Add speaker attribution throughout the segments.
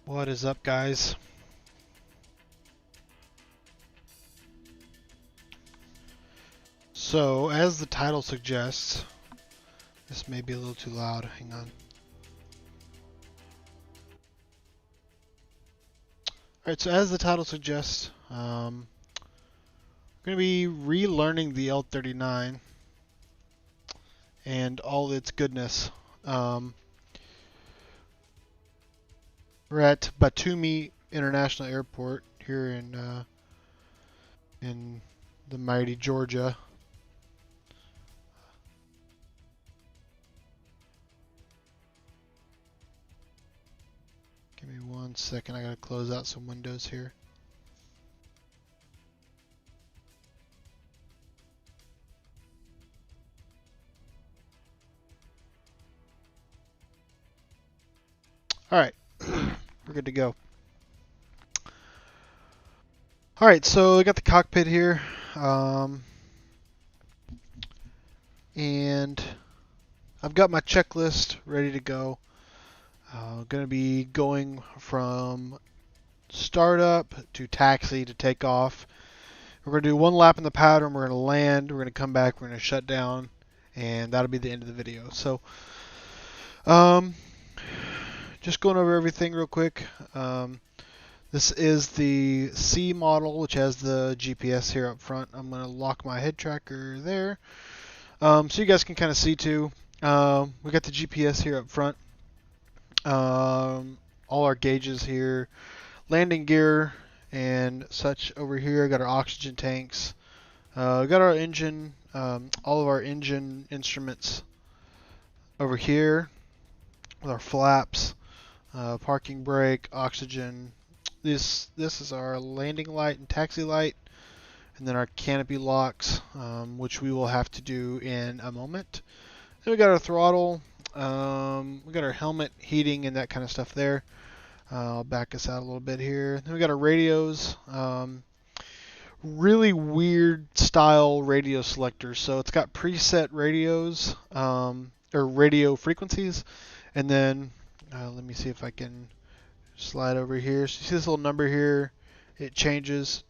Speaker 1: What is up, guys? So, as the title suggests, this may be a little too loud. Hang on. Alright, so as the title suggests, we're going to be relearning the L-39 and all its goodness. We're at Batumi International Airport here in the mighty Georgia. Give me 1 second, I gotta close out some windows here. Alright, we're good to go. Alright, so I got the cockpit here, and I've got my checklist ready to go. Going to be going from startup to taxi to take off. We're going to do one lap in the pad, and we're going to land, we're going to come back, we're going to shut down, and that'll be the end of the video. So, just going over everything real quick. This is the C model, which has the GPS here up front. I'm going to lock my head tracker there, so you guys can kind of see too. We got the GPS here up front. All our gauges here, landing gear and such over here. Got our oxygen tanks. Got our engine, all of our engine instruments over here with our flaps, parking brake, oxygen. This is our landing light and taxi light, and then our canopy locks, which we will have to do in a moment. Then we got our throttle. We got our helmet, heating, and that kind of stuff there. I'll back us out a little bit here. Then we got our radios. Really weird style radio selectors. So it's got preset radios, or radio frequencies. And then, let me see if I can slide over here. So you see this little number here? It changes.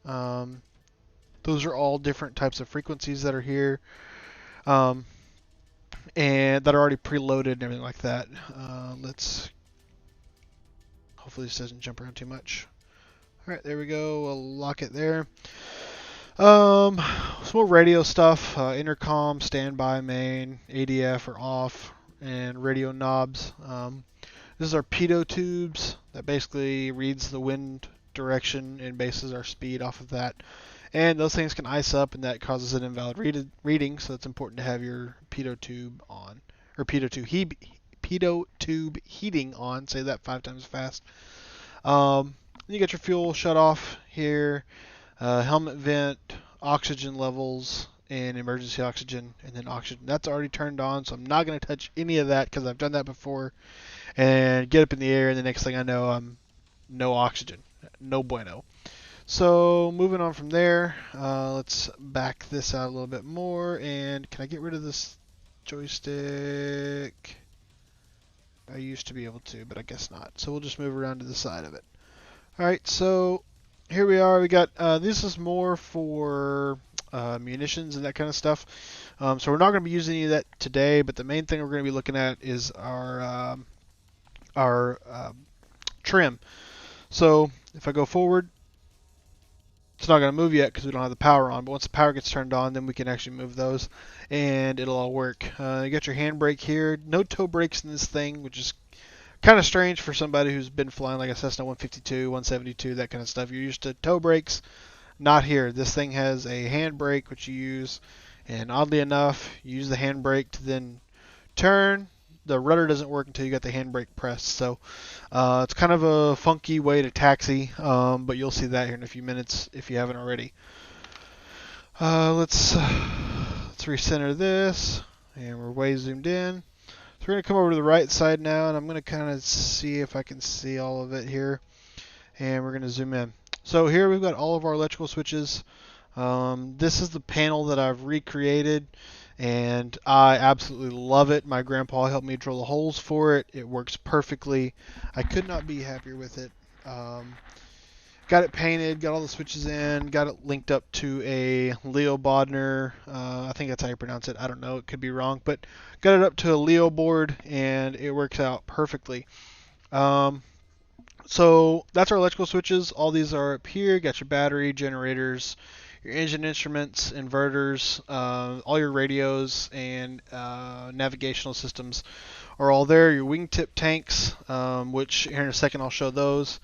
Speaker 1: Those are all different types of frequencies that are here. And that are already preloaded and everything like that. Let's hopefully this doesn't jump around too much. All right, there we go. We'll lock it there. Some more radio stuff: intercom, standby, main, ADF or off, and radio knobs. This is our pitot tubes that basically reads the wind direction and bases our speed off of that. And those things can ice up, and that causes an invalid reading, so it's important to have your pitot tube on, or pitot tube heating on. Say that 5 times fast. You get your fuel shut off here, helmet vent, oxygen levels, and emergency oxygen, and then oxygen. That's already turned on, so I'm not going to touch any of that because I've done that before. And get up in the air, and the next thing I know, I'm no oxygen, no bueno. So moving on from there, let's back this out a little bit more. And can I get rid of this joystick? I used to be able to, but I guess not. So we'll just move around to the side of it. Alright, so here we are. We got, this is more for munitions and that kind of stuff. So we're not going to be using any of that today, but the main thing we're going to be looking at is our trim. So if I go forward, it's not going to move yet because we don't have the power on, but once the power gets turned on, then we can actually move those, and it'll all work. You got your handbrake here. No toe brakes in this thing, which is kind of strange for somebody who's been flying like a Cessna 152, 172, that kind of stuff. You're used to toe brakes. Not here. This thing has a handbrake, which you use, and oddly enough, you use the handbrake to then turn. The rudder doesn't work until you got the handbrake pressed, so it's kind of a funky way to taxi, but you'll see that here in a few minutes if you haven't already. Let's recenter this, and we're way zoomed in. So we're going to come over to the right side now, and I'm going to kind of see if I can see all of it here, and we're going to zoom in. So here we've got all of our electrical switches. This is the panel that I've recreated, and I absolutely love it. My grandpa helped me drill the holes for it. It works perfectly. I could not be happier with it. Got it painted, got all the switches in, got it linked up to a Leo Bodner. I think that's how you pronounce it. I don't know, it could be wrong, but got it up to a Leo board, and it works out perfectly. So that's our electrical switches. All these are up here. Got your battery, generators, your engine instruments, inverters, all your radios and navigational systems are all there. Your wingtip tanks, which here in a second I'll show those.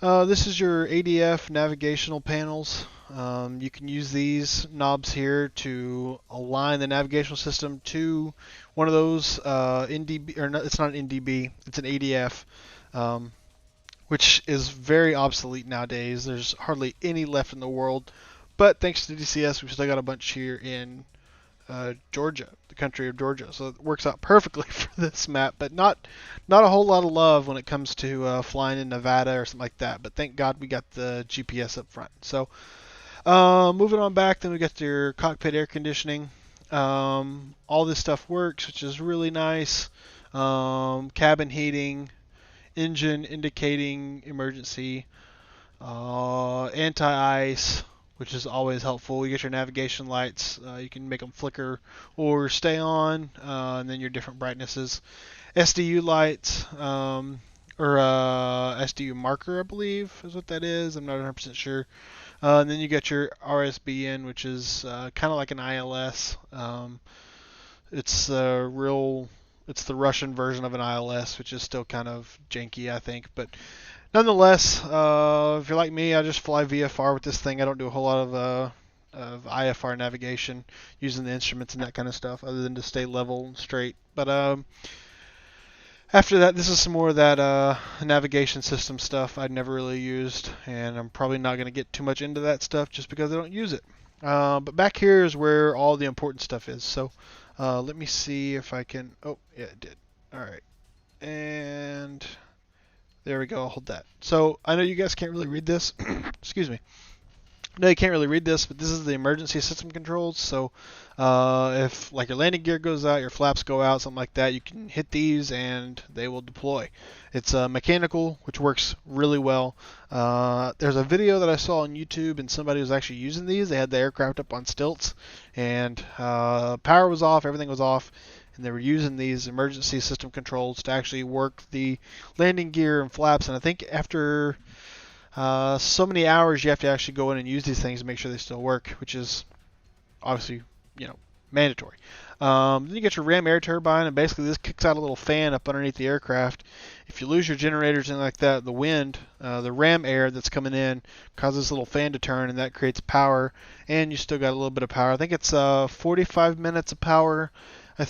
Speaker 1: This is your ADF navigational panels. You can use these knobs here to align the navigational system to one of those NDB, or no, it's not an NDB, it's an ADF, which is very obsolete nowadays. There's hardly any left in the world, but thanks to DCS, we've still got a bunch here in Georgia, the country of Georgia. So it works out perfectly for this map, but not a whole lot of love when it comes to flying in Nevada or something like that. But thank God we got the GPS up front. So moving on back, then we got your cockpit air conditioning. All this stuff works, which is really nice. Cabin heating, engine indicating emergency, anti-ice, which is always helpful. You get your navigation lights. You can make them flicker or stay on, and then your different brightnesses. SDU lights, or SDU marker, I believe is what that is. I'm not 100% sure. And then you got your RSBN, which is kind of like an ILS. It's it's the Russian version of an ILS, which is still kind of janky, I think. But nonetheless, if you're like me, I just fly VFR with this thing. I don't do a whole lot of IFR navigation using the instruments and that kind of stuff, other than to stay level and straight. But after that, this is some more of that navigation system stuff I'd never really used, and I'm probably not going to get too much into that stuff just because I don't use it. But back here is where all the important stuff is. So let me see if I can. Oh, yeah, it did. All right, and there we go. I'll hold that. So I know you guys can't really read this. Excuse me. No, you can't really read this, but this is the emergency system controls. So if like your landing gear goes out, your flaps go out, something like that, you can hit these and they will deploy. It's mechanical, which works really well. There's a video that I saw on YouTube, and somebody was actually using these. They had the aircraft up on stilts, and power was off, everything was off, and they were using these emergency system controls to actually work the landing gear and flaps. And I think after so many hours, you have to actually go in and use these things to make sure they still work, which is obviously, mandatory. Then you get your ram air turbine, and basically this kicks out a little fan up underneath the aircraft. If you lose your generators and like that, the wind, the ram air that's coming in causes this little fan to turn, and that creates power, and you still got a little bit of power. I think it's 45 minutes of power. I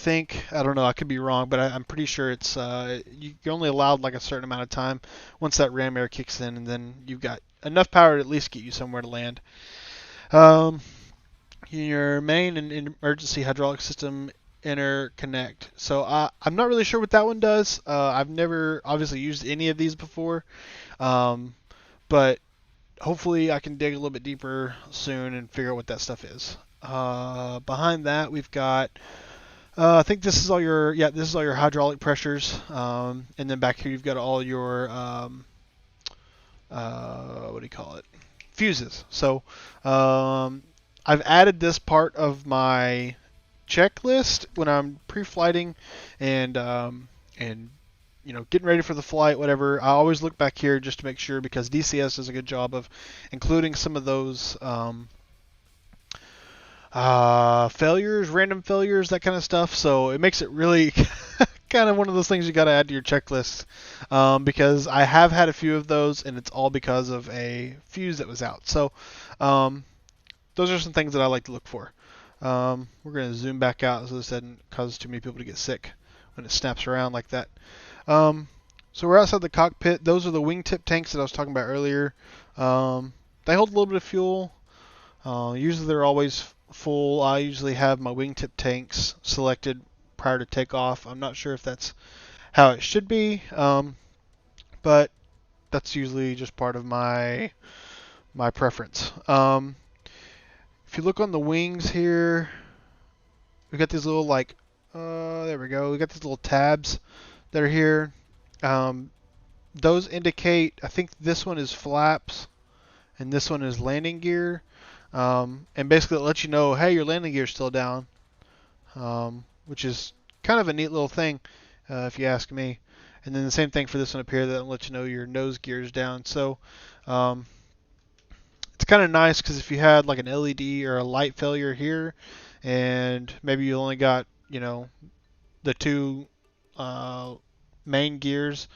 Speaker 1: don't know, I could be wrong, but I'm pretty sure it's you're only allowed like a certain amount of time once that ram air kicks in, and then you've got enough power to at least get you somewhere to land. Your main and emergency hydraulic system interconnect. So I'm not really sure what that one does. I've never obviously used any of these before, but hopefully I can dig a little bit deeper soon and figure out what that stuff is. Behind that we've got I think this is all your hydraulic pressures, and then back here you've got all your what do you call it, fuses. So I've added this part of my checklist when I'm pre-flighting and getting ready for the flight, whatever. I always look back here just to make sure, because DCS does a good job of including some of those failures, random failures, that kind of stuff. So it makes it really kind of one of those things you got to add to your checklist, because I have had a few of those, and it's all because of a fuse that was out. So those are some things that I like to look for. We're going to zoom back out so this doesn't cause too many people to get sick when it snaps around like that. So we're outside the cockpit. Those are the wingtip tanks that I was talking about earlier. They hold a little bit of fuel. Usually they're always full. I usually have my wingtip tanks selected prior to takeoff. I'm not sure if that's how it should be, but that's usually just part of my preference. If you look on the wings here, we got these little like, there we go. We got these little tabs that are here. Um, those indicate, I think this one is flaps and this one is landing gear. And basically it lets you know, hey, your landing gear's still down, which is kind of a neat little thing, if you ask me. And then the same thing for this one up here that lets you know your nose gear is down. So um, it's kind of nice because if you had like an LED or a light failure here, and maybe you only got, the two uh, main gears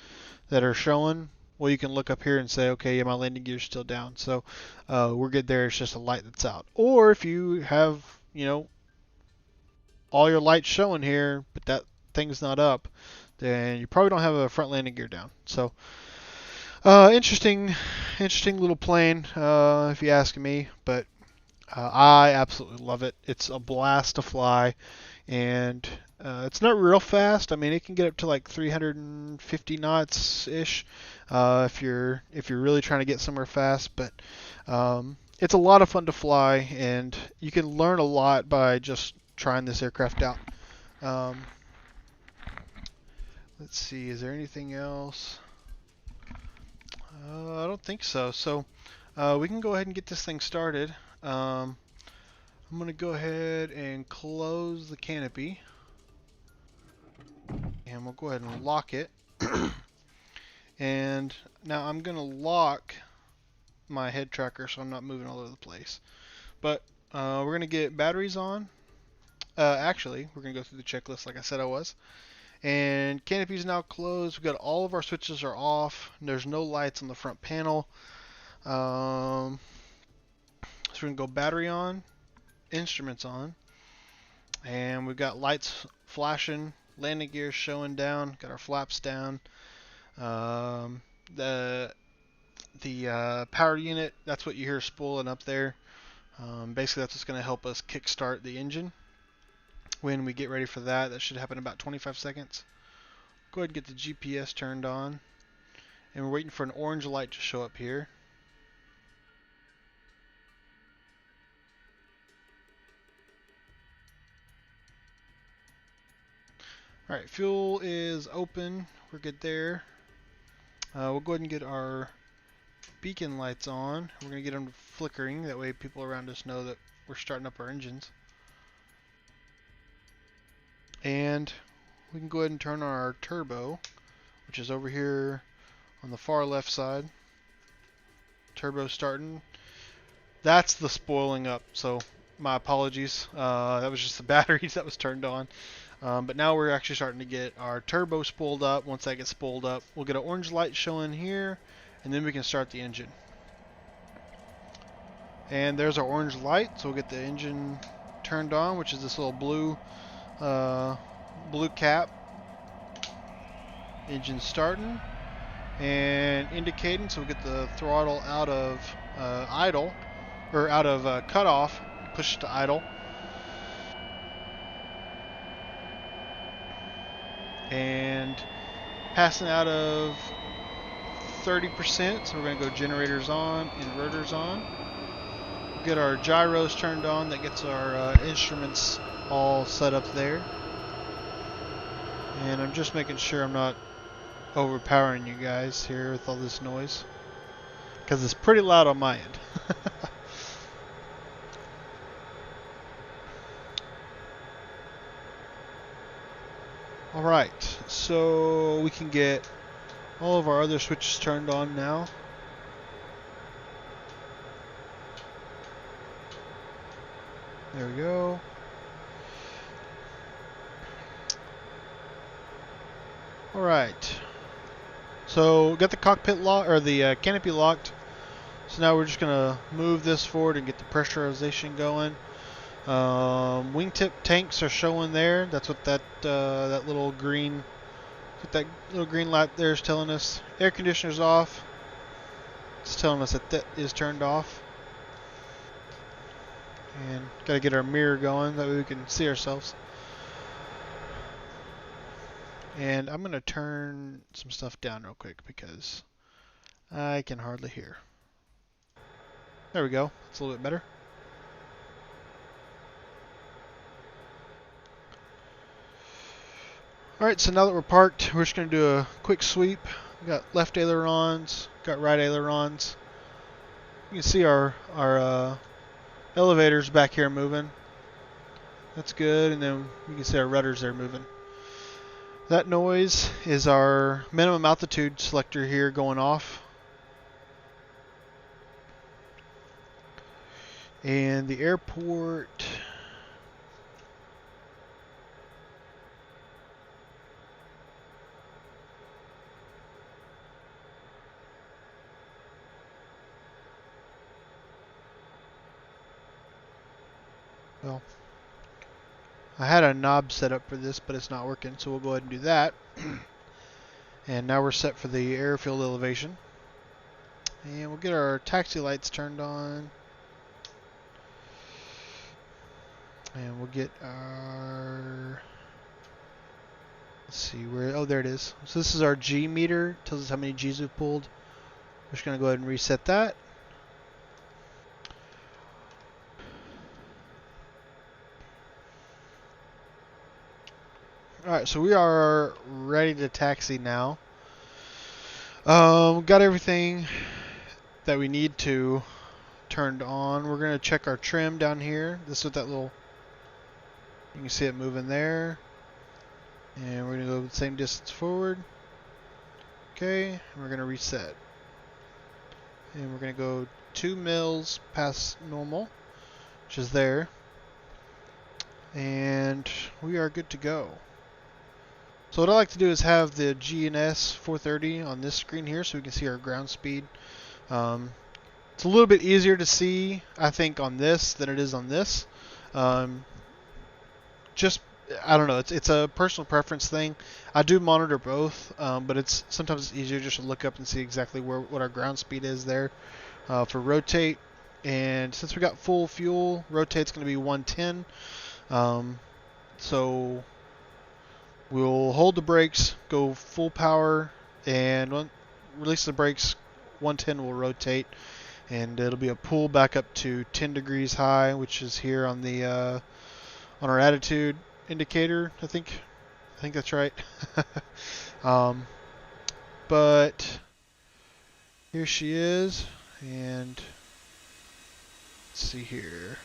Speaker 1: that are showing, well, you can look up here and say, okay, yeah, my landing gear's still down. So we're good there. It's just a light that's out. Or if you have, all your lights showing here, but that thing's not up, then you probably don't have a front landing gear down. So interesting little plane, if you ask me. But I absolutely love it. It's a blast to fly, and it's not real fast. I mean, it can get up to like 350 knots ish, if you're really trying to get somewhere fast. But it's a lot of fun to fly, and you can learn a lot by just trying this aircraft out. Um, let's see, is there anything else? I don't think so. So we can go ahead and get this thing started. I'm going to go ahead and close the canopy. And we'll go ahead and lock it. And now I'm going to lock my head tracker so I'm not moving all over the place. But we're going to get batteries on. Actually, we're going to go through the checklist like I said I was. And canopy is now closed. We've got all of our switches are off. There's no lights on the front panel. So we're going to go battery on, instruments on. And we've got lights flashing, landing gear showing down, got our flaps down. The power unit, that's what you hear spooling up there. Basically, that's what's going to help us kickstart the engine. When we get ready for that, that should happen in about 25 seconds. Go ahead and get the GPS turned on. And we're waiting for an orange light to show up here. Alright, fuel is open. We're good there. We'll go ahead and get our beacon lights on. We're going to get them flickering. That way people around us know that we're starting up our engines. And we can go ahead and turn on our turbo, which is over here on the far left side. Turbo starting. That's the spoiling up, so my apologies. That was just the batteries that was turned on. But now we're actually starting to get our turbo spooled up. Once that gets spooled up, we'll get an orange light showing here, and then we can start the engine. And there's our orange light, so we'll get the engine turned on, which is this little blue cap. Engine starting and indicating, so we'll get the throttle out of idle, or out of cutoff, push it to idle. And passing out of 30%, so we're going to go generators on, inverters on. We'll get our gyros turned on, that gets our instruments all set up there. And I'm just making sure I'm not overpowering you guys here with all this noise, because it's pretty loud on my end. Alright, so we can get all of our other switches turned on now. There we go. Alright, so got the cockpit lock, or the canopy locked. So now we're just gonna move this forward and get the pressurization going. Wingtip tanks are showing there. That's what that little green light there is telling us. Air conditioner's off. It's telling us that is turned off. And gotta get our mirror going, that way we can see ourselves. And I'm gonna turn some stuff down real quick because I can hardly hear. There we go. It's a little bit better. Alright, so now that we're parked, we're just going to do a quick sweep. We got left ailerons, got right ailerons. You can see our elevators back here moving. That's good, and then you can see our rudders there moving. That noise is our minimum altitude selector here going off. And the airport... Well, I had a knob set up for this, but it's not working, so we'll go ahead and do that. And now we're set for the airfield elevation. And we'll get our taxi lights turned on. And we'll get our... Let's see, where... Oh, there it is. So this is our G meter. It tells us how many G's we've pulled. We're just going to go ahead and reset that. Alright, so we are ready to taxi now. Got everything that we need to turned on. We're going to check our trim down here. This is what that little... You can see it moving there. And we're going to go the same distance forward. Okay, and we're going to reset. And we're going to go 2 mils past normal, which is there. And we are good to go. So what I like to do is have the GNS 430 on this screen here so we can see our ground speed. It's a little bit easier to see, I think, on this than it is on this. Just, I don't know, it's a personal preference thing. I do monitor both, but sometimes it's easier just to look up and see exactly what our ground speed is there for rotate. And since we got full fuel, rotate's going to be 110. So we'll hold the brakes, go full power, and release the brakes. 110 will rotate, and it'll be a pull back up to 10 degrees high, which is here on the on our attitude indicator. I think that's right. But here she is, and let's see here.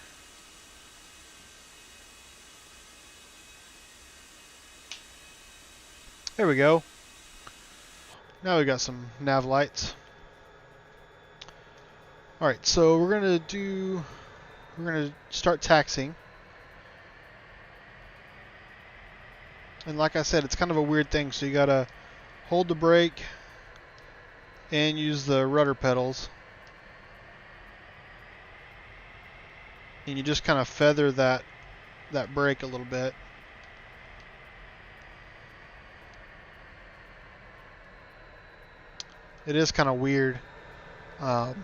Speaker 1: There we go. Now we got some nav lights. Alright, so we're gonna start taxiing. And like I said, it's kind of a weird thing, so you gotta hold the brake and use the rudder pedals. And you just kind of feather that brake a little bit. It is kind of weird. But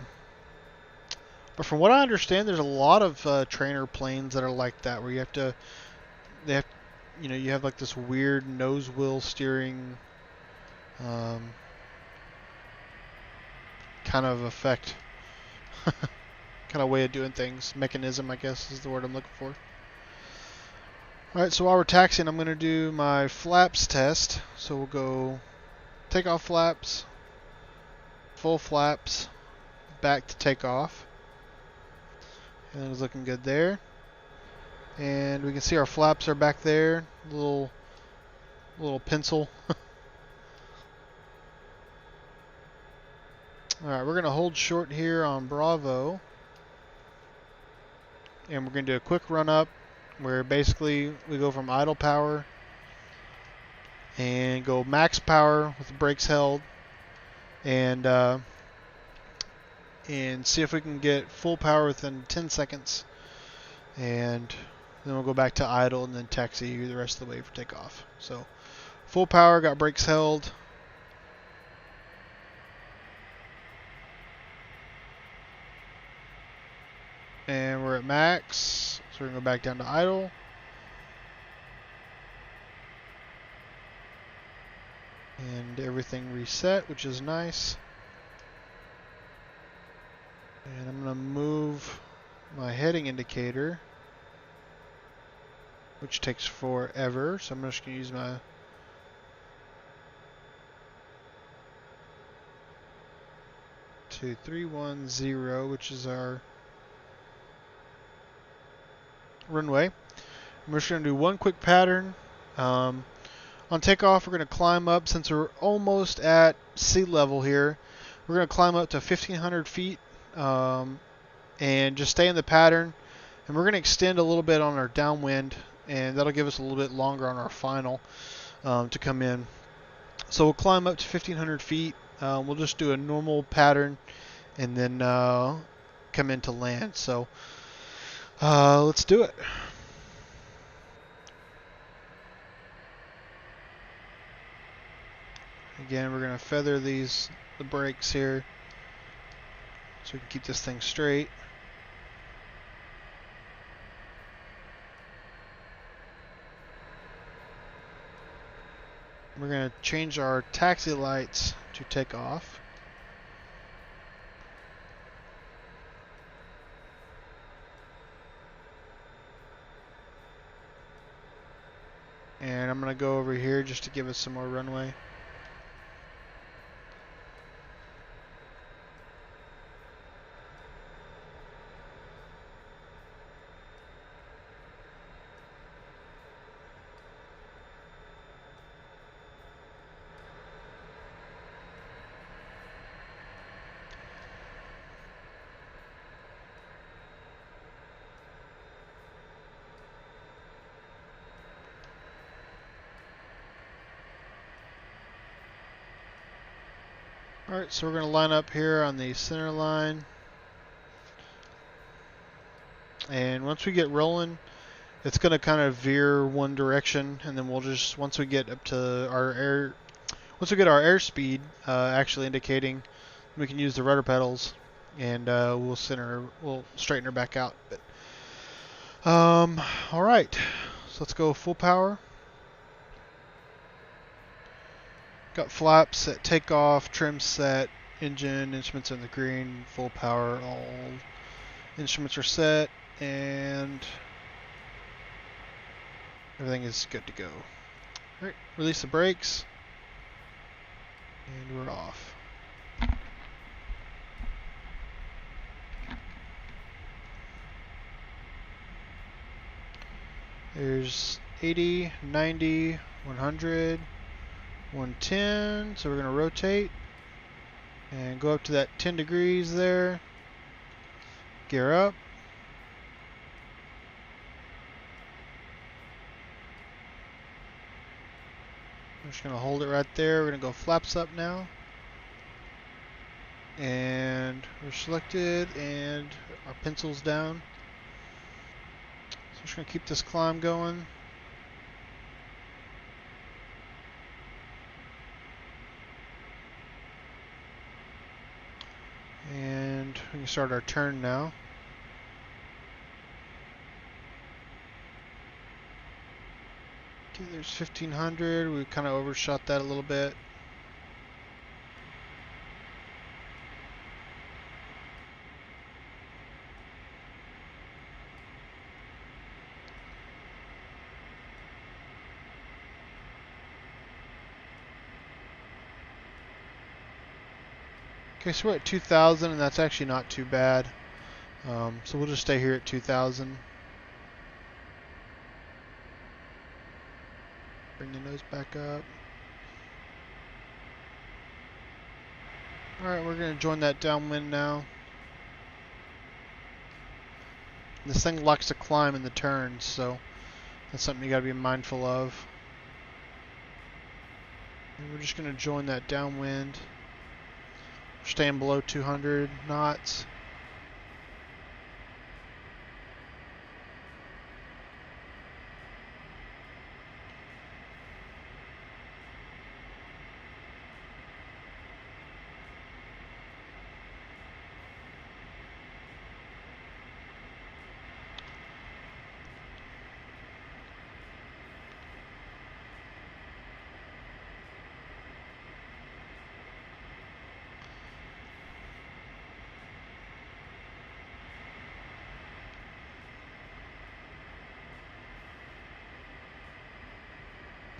Speaker 1: from what I understand, there's a lot of trainer planes that are like that, where you have like this weird nose wheel steering kind of effect. Kind of way of doing things. Mechanism, I guess, is the word I'm looking for. Alright, so while we're taxiing, I'm going to do my flaps test. So we'll go takeoff flaps, full flaps, back to takeoff. And it was looking good there. And we can see our flaps are back there. Little pencil. Alright, we're going to hold short here on Bravo. And we're going to do a quick run up where basically we go from idle power and go max power with the brakes held, and see if we can get full power within 10 seconds, and then we'll go back to idle and then taxi the rest of the way for takeoff. So full power, got brakes held. And we're at max, so we're going to go back down to idle. And everything reset, which is nice. And I'm going to move my heading indicator, which takes forever. So I'm just going to use my to 310, which is our runway. We're just going to do one quick pattern. On takeoff, we're going to climb up, since we're almost at sea level here. We're going to climb up to 1,500 feet and just stay in the pattern. And we're going to extend a little bit on our downwind, and that'll give us a little bit longer on our final to come in. So we'll climb up to 1,500 feet. We'll just do a normal pattern and then come into land. So let's do it. Again, we're going to feather the brakes here so we can keep this thing straight. We're going to change our taxi lights to take off. And I'm going to go over here just to give us some more runway. Alright, so we're going to line up here on the center line. And once we get rolling, it's going to kind of veer one direction, and then we'll just, once we get up to our airspeed actually indicating, we can use the rudder pedals, and we'll straighten her back out. But alright, so let's go full power. Got flaps set, takeoff, trim set, engine, instruments in the green, full power, all instruments are set, and everything is good to go. Alright, release the brakes, and we're off. There's 80, 90, 100, 110, so we're going to rotate and go up to that 10 degrees there, gear up. I'm just going to hold it right there. We're going to go flaps up now. And we're selected, and our pencil's down. So we're just going to keep this climb going. And we can start our turn now. Okay, there's 1,500. We kind of overshot that a little bit. Okay, so we're at 2,000, and that's actually not too bad. So we'll just stay here at 2,000. Bring the nose back up. Alright, we're going to join that downwind now. This thing likes to climb in the turns, so that's something you got to be mindful of. And we're just going to join that downwind. Staying below 200 knots.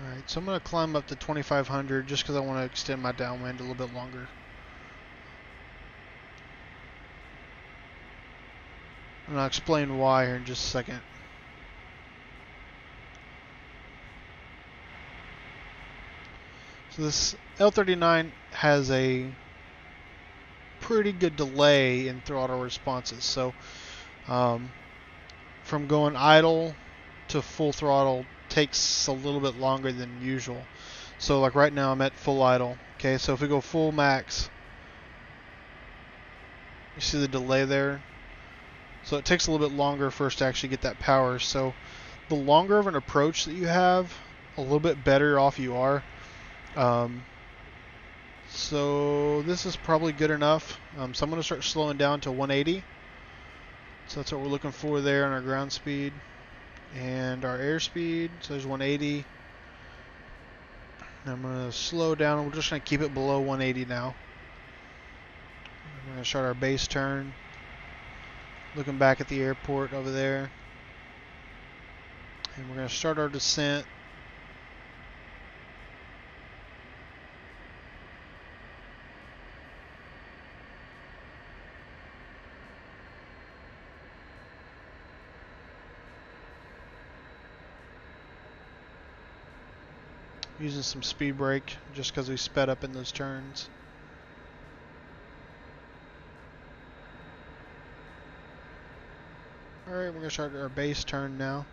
Speaker 1: Alright, so I'm going to climb up to 2,500 just because I want to extend my downwind a little bit longer. And I'll explain why here in just a second. So this L-39 has a pretty good delay in throttle responses. So from going idle to full throttle takes a little bit longer than usual. So like right now I'm at full idle. Okay, so if we go full max, you see the delay there? So it takes a little bit longer for us to actually get that power. So the longer of an approach that you have, a little bit better off you are. So this is probably good enough. So I'm going to start slowing down to 180. So that's what we're looking for there on our ground speed. And our airspeed, so there's 180. I'm going to slow down. We're just going to keep it below 180 now. We're going to start our base turn. Looking back at the airport over there. And we're going to start our descent. Using some speed brake just because we sped up in those turns. Alright, we're going to start our base turn now.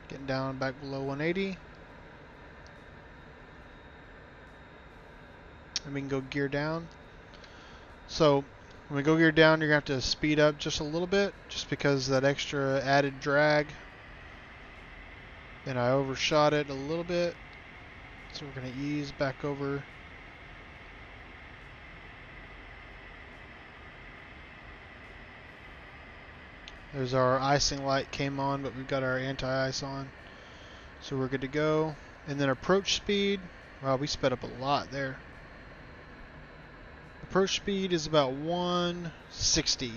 Speaker 1: Getting down back below 180. And we can go gear down. So when we go gear down, you're going to have to speed up just a little bit, just because that extra added drag. And I overshot it a little bit. So we're going to ease back over. There's our icing light came on, but we've got our anti-ice on. So we're good to go. And then approach speed. Wow, we sped up a lot there. Approach speed is about 160.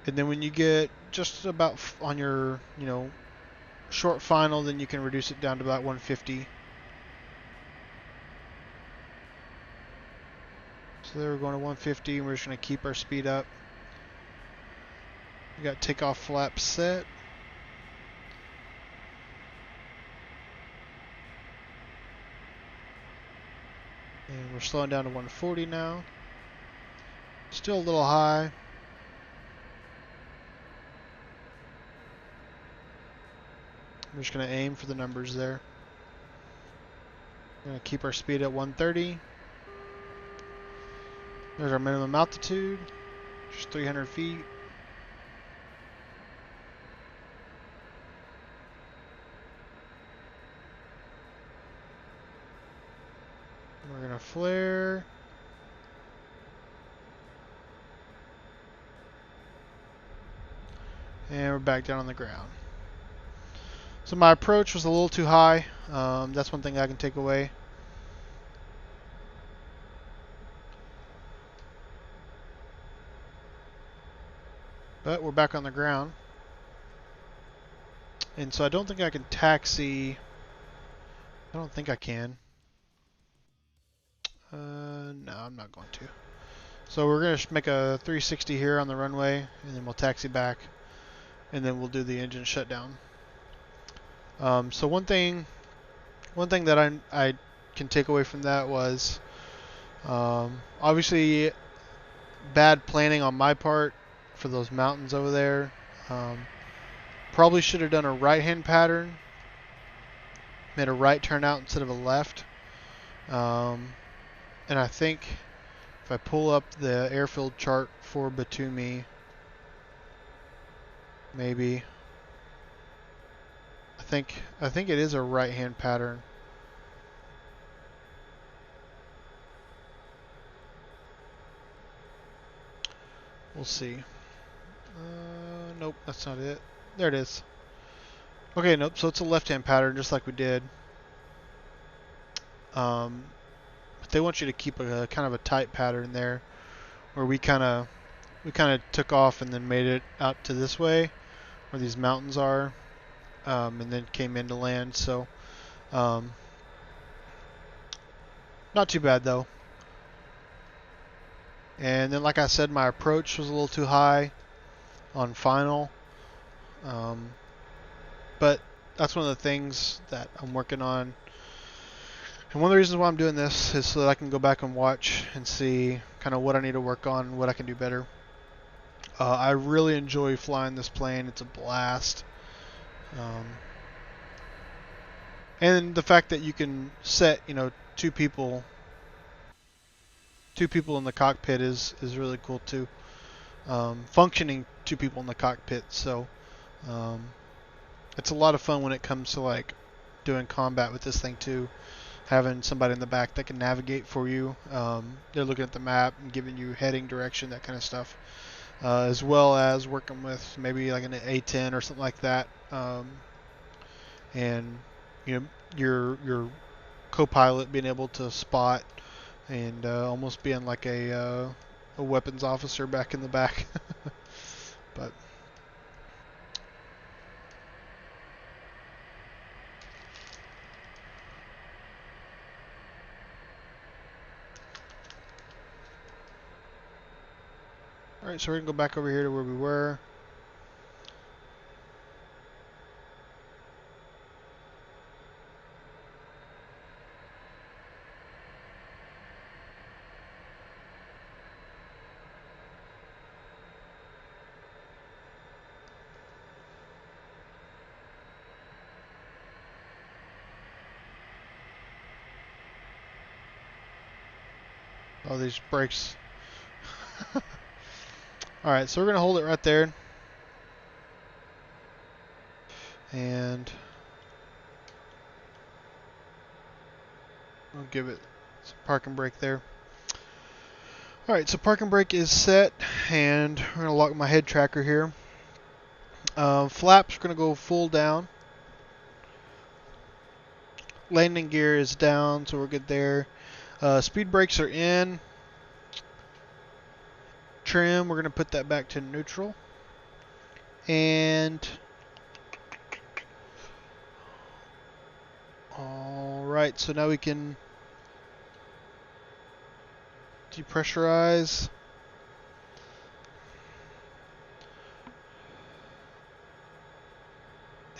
Speaker 1: And then when you get just about on your, short final, then you can reduce it down to about 150. So there we're going to 150, and we're just going to keep our speed up. We got takeoff flap set. And we're slowing down to 140 now. Still a little high. We're just going to aim for the numbers there. We're going to keep our speed at 130. There's our minimum altitude, just 300 feet. We're going to flare. And we're back down on the ground. So my approach was a little too high. That's one thing I can take away. But we're back on the ground. And so I don't think I can taxi. I don't think I can. No, I'm not going to. So we're going to make a 360 here on the runway, and then we'll taxi back, and then we'll do the engine shutdown. So one thing that I can take away from that was obviously bad planning on my part for those mountains over there. Probably should have done a right-hand pattern, made a right turnout instead of a left. And I think if I pull up the airfield chart for Batumi, maybe I think it is a right-hand pattern. We'll see. Nope, that's not it. There it is. Okay, nope. So it's a left-hand pattern, just like we did. But they want you to keep a kind of a tight pattern there, where we kind of took off and then made it out to this way, where these mountains are, and then came into land. So not Not too bad though. And then, like I said, my approach was a little too high on final. But that's one of the things that I'm working on. And one of the reasons why I'm doing this is so that I can go back and watch and see kind of what I need to work on, what I can do better. I really enjoy flying this plane. It's a blast. And the fact that you can set, two people in the cockpit is really cool too. Functioning two people in the cockpit, so it's a lot of fun when it comes to like doing combat with this thing too. Having somebody in the back that can navigate for you. They're looking at the map and giving you heading direction, that kind of stuff. As well as working with maybe like an A-10 or something like that. And your co-pilot being able to spot and almost being like a weapons officer back in the back. But alright, so we're gonna go back over here to where we were. Oh, these brakes. Alright, so we're gonna hold it right there. And I'll give it some park and brake there. Alright, so park and brake is set, and we're going to lock my head tracker here. Flaps are going to go full down. Landing gear is down, so we're good there. Speed brakes are in. Trim, we're going to put that back to neutral. And alright, so now we can depressurize.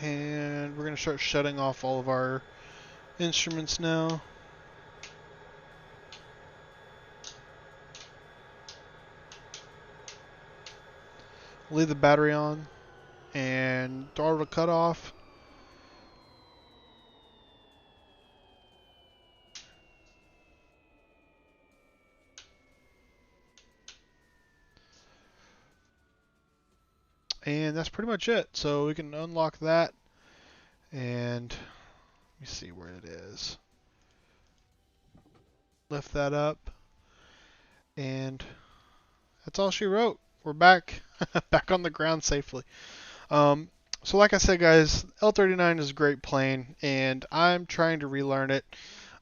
Speaker 1: And we're going to start shutting off all of our instruments now. Leave the battery on and throttle to cut off. And that's pretty much it. So we can unlock that, and let me see where it is. Lift that up, and that's all she wrote. We're back, back on the ground safely. So like I said, guys, L-39 is a great plane, and I'm trying to relearn it.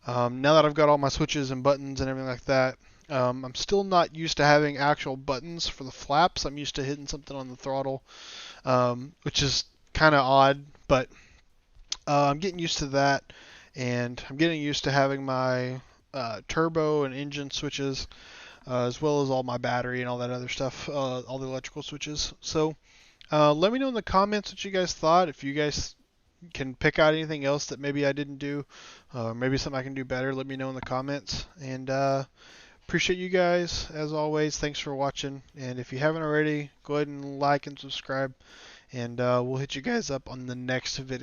Speaker 1: Now that I've got all my switches and buttons and everything like that, I'm still not used to having actual buttons for the flaps. I'm used to hitting something on the throttle, which is kind of odd, but I'm getting used to that, and I'm getting used to having my turbo and engine switches, as well as all my battery and all that other stuff, all the electrical switches. So let me know in the comments what you guys thought. If you guys can pick out anything else that maybe I didn't do, maybe something I can do better, let me know in the comments. And appreciate you guys, as always. Thanks for watching. And if you haven't already, go ahead and like and subscribe. And we'll hit you guys up on the next video.